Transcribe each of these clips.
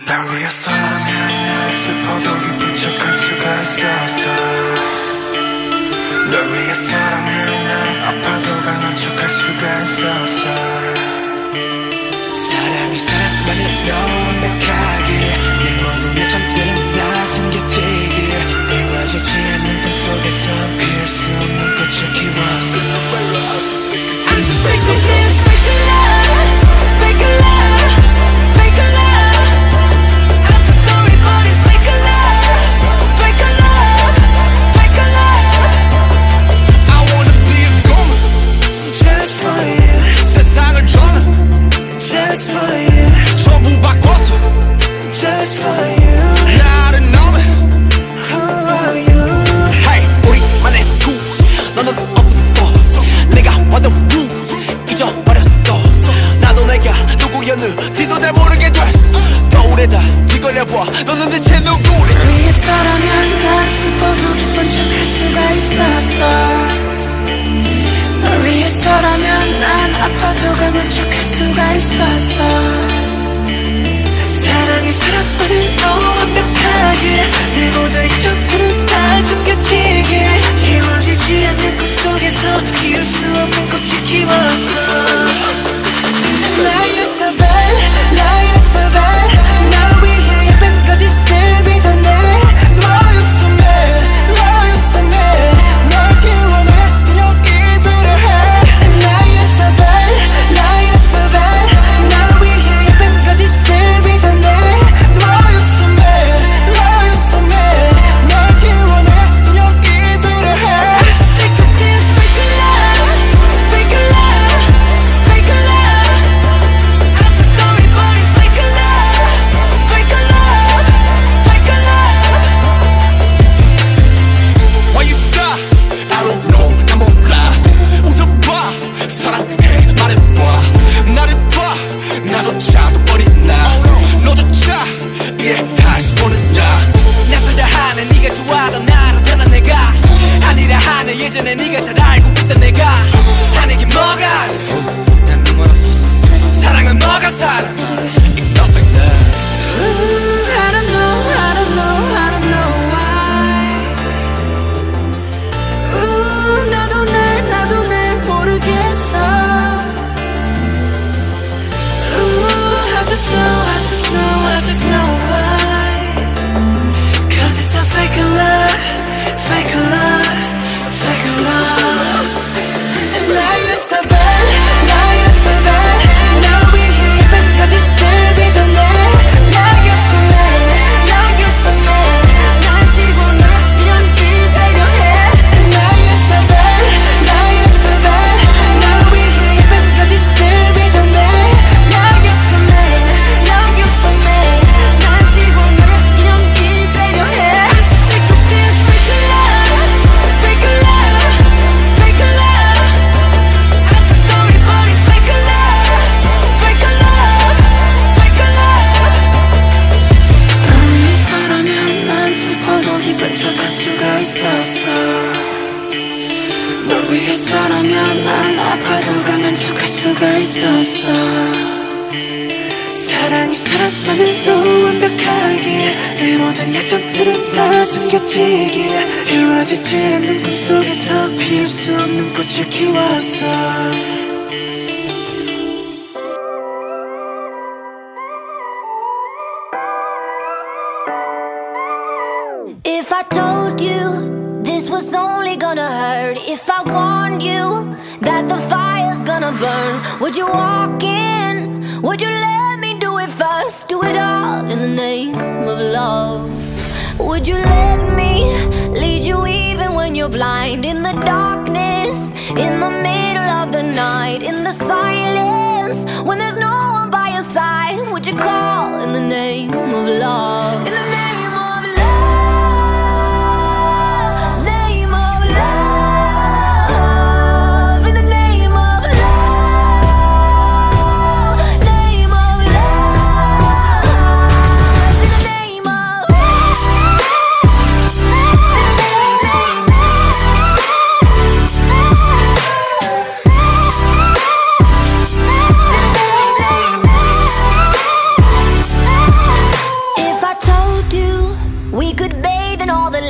날 위해서라면 난 슬퍼도 기쁜 척할 수가 있었어. 널 위해서라면 난 아파도 강한 척할 수가 있었어. 사랑이 사랑만으로 완벽하게 내 모든 요점들은 다 숨겨지게 이루어지지 않는 꿈속에서 피울 수 없는 꽃을 키웠어. I'm so sick of this fake love, fake love, fake love. I'm so sorry but it's fake love, fake love, fake love. I wanna be a goon Just for you, 세상을 저는 just for you, 전부 바꿔서 just for you. 나를 너는 Who are you? Hey 우리만의 수 너는 없어 내가 완전 부 잊어버렸어 나도 내가 누구였는지도 잘 모르게 됐어 거울에다 뒤걸려봐 너는 대체 누구래 위해서라면 난 슬퍼도 기쁜 척할 수가 있었어. 널 위해서라면 난 아파도 강한 척할 수가 있었어. 사랑이 사랑만으로 완벽하게 내 모든 이점들은 다 숨겨지게 이루어지지 않는 꿈속에서 피울 수 없는 꽃을 키웠어. 나였어 나였어 날 위해 예쁜까지 슬비 전에 너였어 너였어 널 지원해 그냥 기도를 해. 나였어 나였어 날 위해 예쁜까지 슬비 전에 너였어 너였어 널 지원해 그냥 기도를 해. I'm so sick of this fake love, fake love, fake love. I'm so sorry but it's fake love, fake love, fake love. Why you sigh? I don't know 나 몰라 웃어봐 사랑해 말해봐 나를 봐 나조차도 어린 나 너조차 이해할 수 없는 나 낯설다 하는 네가 좋아하던 나로 변한 내가 아니라 하는 예전에 네가 잘 알고 있던 내가 하는 게 뭐가 난 눈멀었어 사랑은 너가 사랑 It's so fake love I don't know, I don't know, I don't know why. 나도 날 모르겠어. I just know why. 'Cause it's a fake love, fake love, fake love. 나였어 날 위해 예쁜까지 슬비 전에 나였어 날 지워놔 이런 이대로 해. 나였어 날 위해 예쁜까지 슬비 전에 나였어 날 지워놔 이런 이대로 해. I'm so sick of this fake love, fake love, fake love. I'm so sorry but it's fake love, fake love, fake love. 널 위해서라면 난 슬퍼도 기쁜 척할 수가 있었어. 널 위해서라면 난 아파도 강한 척할 수가 있었어. 사랑이 사랑만으로 완벽하게 내 모든 약점들은 다 숨겨지게 이루어지지 않는 꿈속에서 피울 수 없는 꽃을 키웠어. If I told you this was only gonna hurt, if I warned you that the fire's gonna burn, would you walk in? Would you let me do it first? Do it all in the name of love. Would you let me lead you even when you're blind? In the darkness, in the middle of the night, in the silence, when there's no one by your side, would you call in the name of love? In the name of love, name of love, in the name of love, name of love, in the name of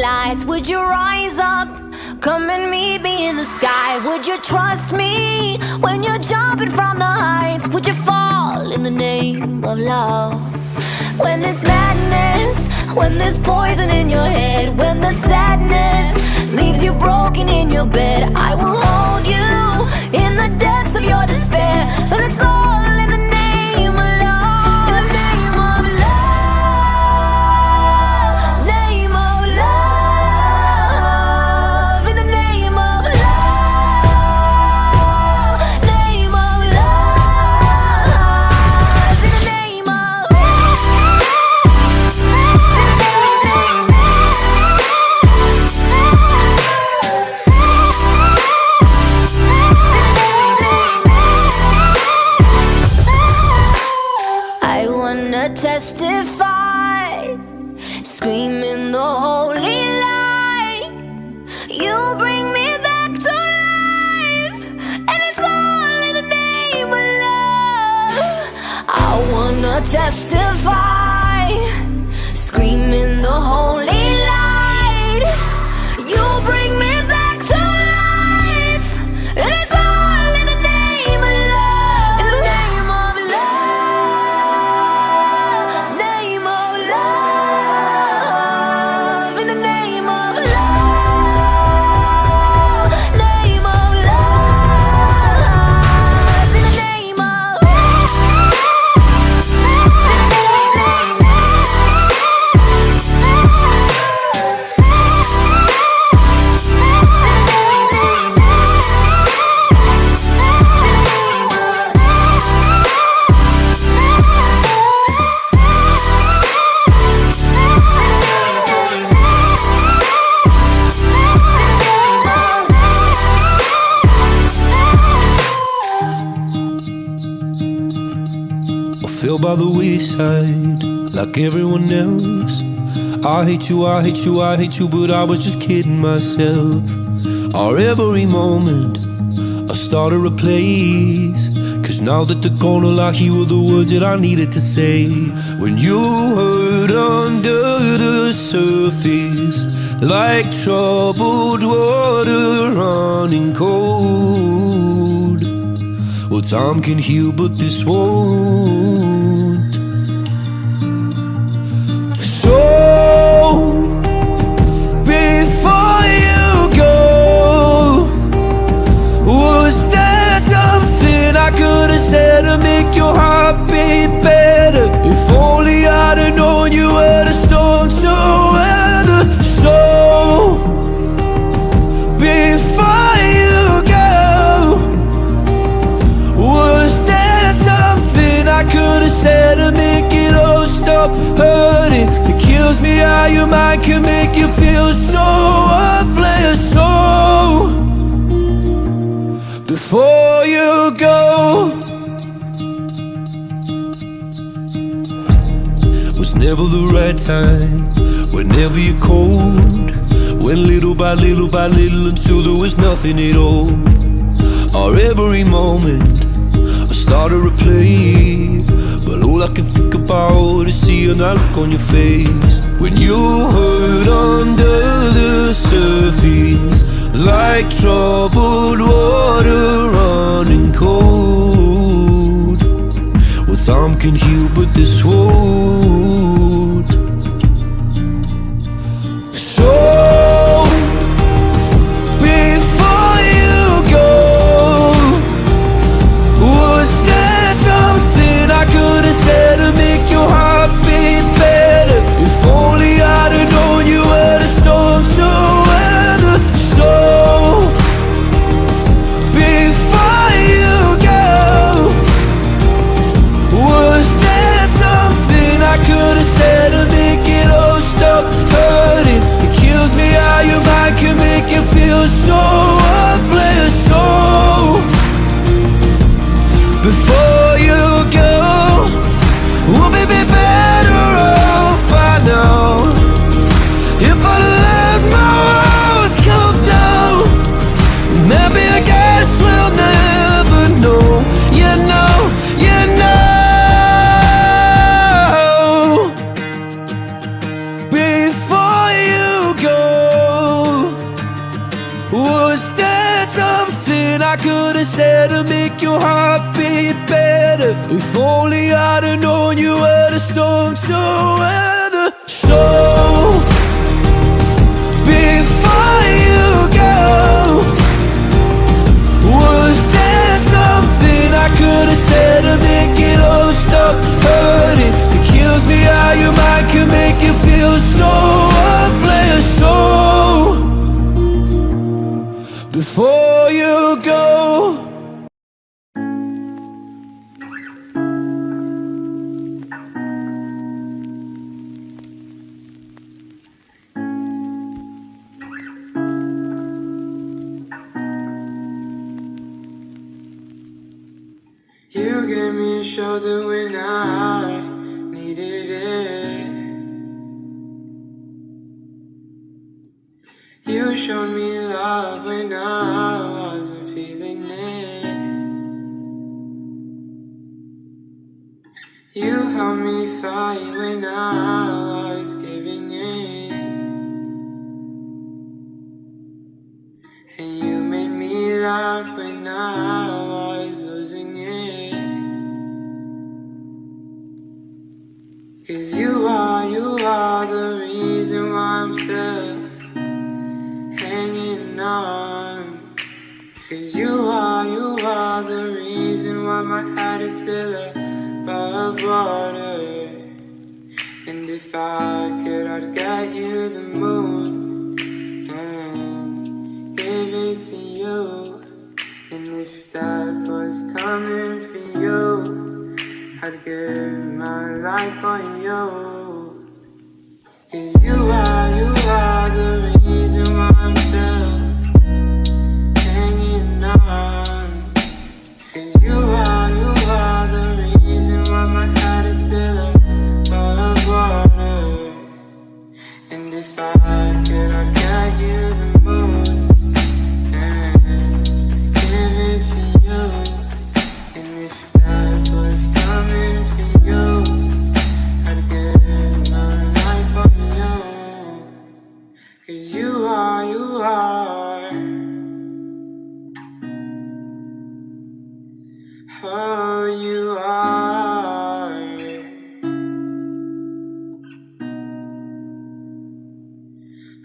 lights? Would you rise up? Come and meet me in the sky. Would you trust me when you're jumping from the heights? Would you fall in the name of love? When there's madness, when there's poison in your head, when the sadness leaves you broken in your bed, I will hold you in the depths of your despair. But it's all in the name of love. In the name of love. Name of love. In the name of love. Name of love. In the name of I wanna testify, screaming the holy light. You bring me back to life, and it's all in the name of love. I wanna testify, screaming the holy light. You bring me back to life, and it's all in the name of love. In the name of love. Name of love. In the name of love. Name of love. In the name of I fell by the wayside like everyone else. I hate you, I hate you, I hate you, but I was just kidding myself. Our every moment I started a place, 'cause now that they're gone, all I hear were the words that I needed to say. When you hurt under the surface, like troubled water running cold. Well, time can heal, but this won't. So, before you go, was there something I could have said to make your heart beat better? If only I'd have known you were the storm to weather. So, before you go, was there something I could have said to make it all stop hurting? It kills me how your mind can make you feel so worthless. So, before you go, was never the right time, whenever you're cold. Went little by little by little until there was nothing at all. Our every moment I started to play, but all I can think about is seeing that look on your face. When you hurt under the surface, like troubled water running cold. Well, time can heal, but this won't. So, before you go, was there something I could have said to make your heart beat better? If only I'd have known you were the storm to weather. So, before you go, was there something I could have I could have said to make your heart beat better. If only I'd have known you were the storm to weather. So before you go, was there something I could have said to make it all stop hurting? It kills me how your mind can make you feel so worthless. So before you go, you gave me a shoulder when I needed it. You showed me love when I wasn't feeling it. You helped me fight when I was giving in. And you made me laugh when I was losing it. 'Cause you are the reason why I'm still hanging on. 'Cause you are the reason why my head is still above water. And if I could, I'd get you the moon and give it to you. And if death was coming for you, I'd give my life for you. 'Cause you are the reason why I'm still hanging on. 'Cause you are the reason why my head is still above water. And if I could, I'd get you the moon and give it to you. And if that was coming for you, I'd give my life for you. 'Cause you are oh, you are.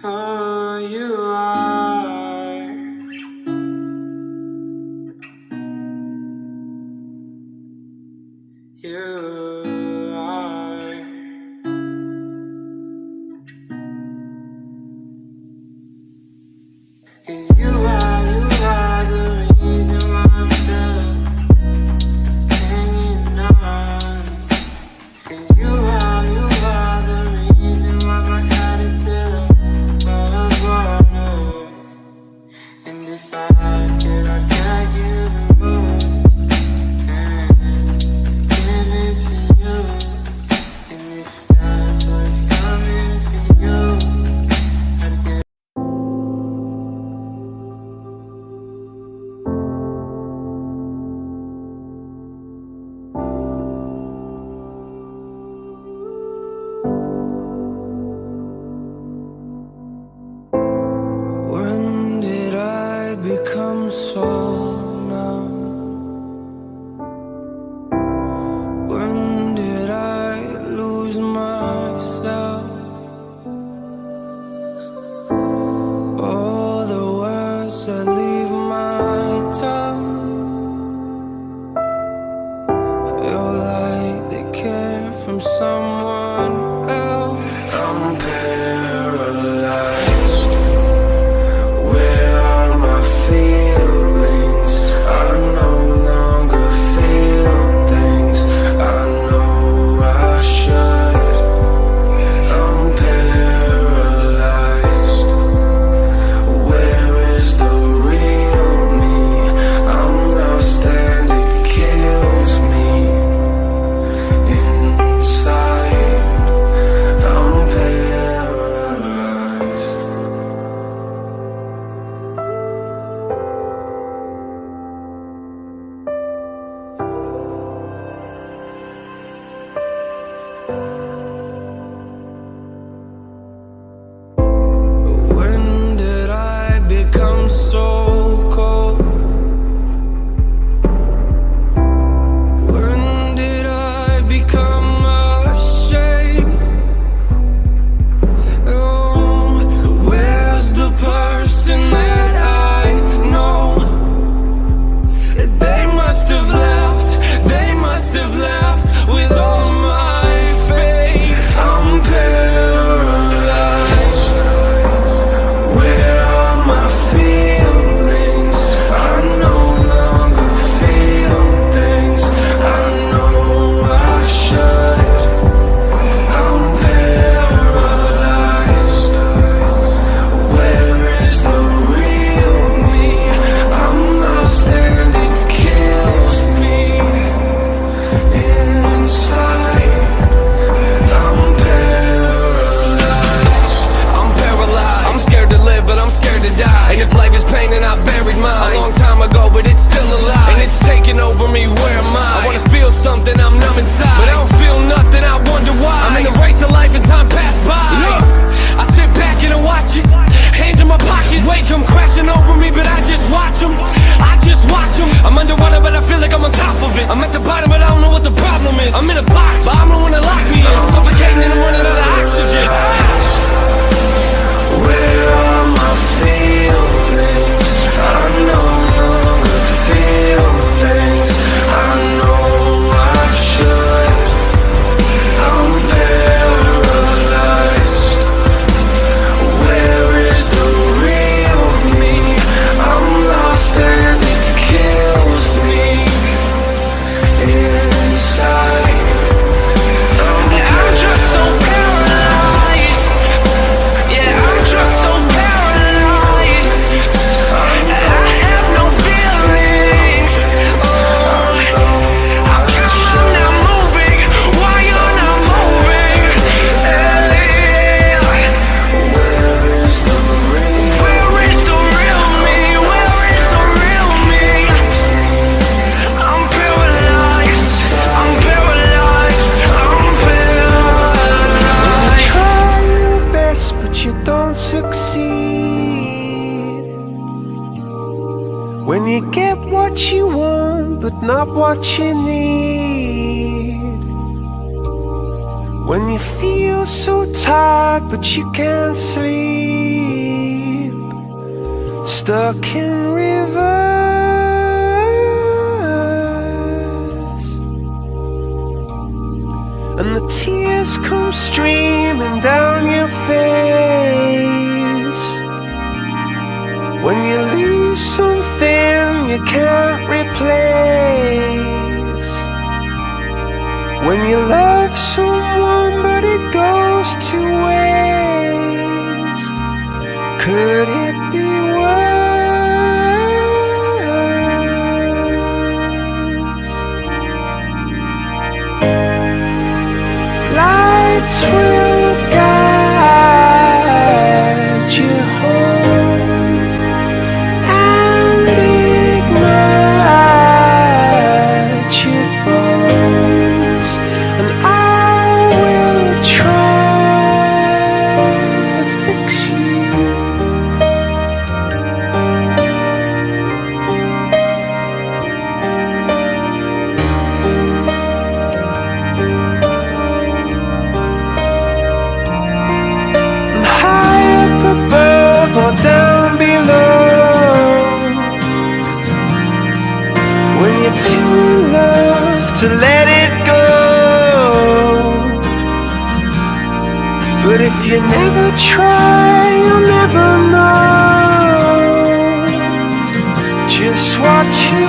Oh, you are. You are. 'Cause you are the reason why I'm still hanging on. 'Cause you are the reason why my head is still above water. And if I could, I'd get you the moon and give it to you. And if that was coming for you, I'd get. when did I become so numb? When did I lose myself? All the words that leave my tongue feel like they came from someone else. I'm paralyzed. Where are my feelings? I no longer feel things I know I should. I'm paralyzed. Where is the real me? I'm lost and it kills me inside. what you want, but not what you need. When you feel so tired, but you can't sleep. Stuck in reverse, and the tears come streaming down your face. When you lose something you can't replace. When you love someone but it goes to waste. Could it be worse? Lights will guide you home and ignite your bones, and I will try to fix you. And high up above or down below, when you're too in love to let it go. But if you never try, you'll never know just what you